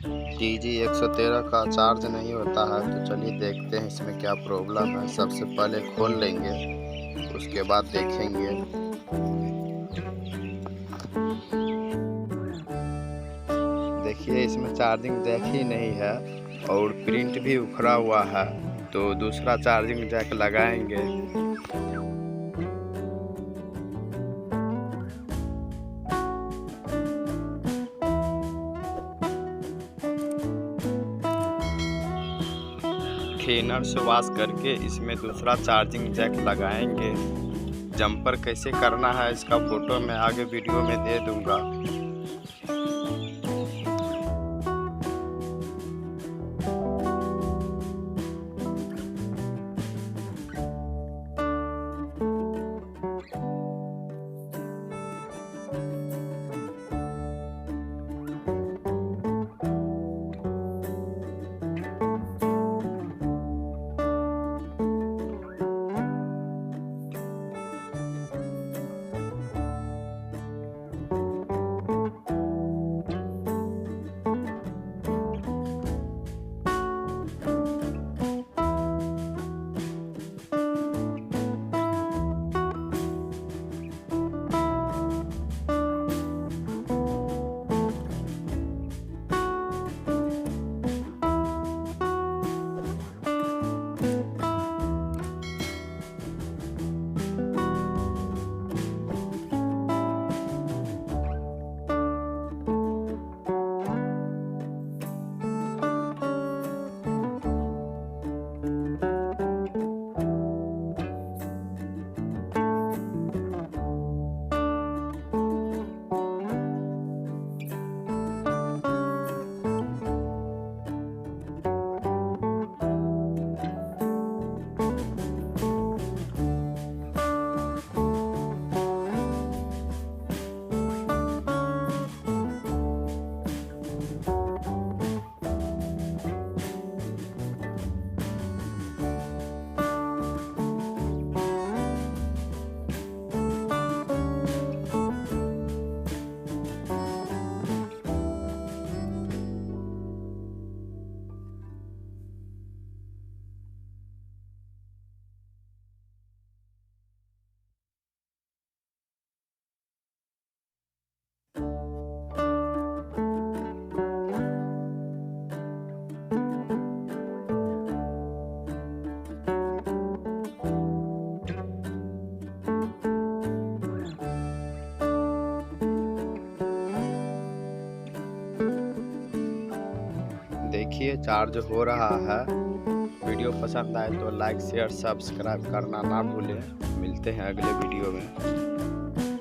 TG113 का charge नहीं होता है, तो चलिए देखते हैं इसमें क्या प्रॉब्लम है। सबसे पहले खोल लेंगे, उसके बाद देखेंगे। देखिए इसमें चार्जिंग जैक ही नहीं है और प्रिंट भी उखड़ा हुआ है, तो दूसरा चार्जिंग जैक लगाएंगे। क्लीनर से वॉश करके इसमें दूसरा चार्जिंग जैक लगाएंगे। जंपर कैसे करना है इसका फोटो मैं आगे वीडियो में दे दूंगा। देखिए चार्ज हो रहा है। वीडियो पसंद आए तो लाइक शेयर सब्सक्राइब करना ना भूलें। मिलते हैं अगले वीडियो में।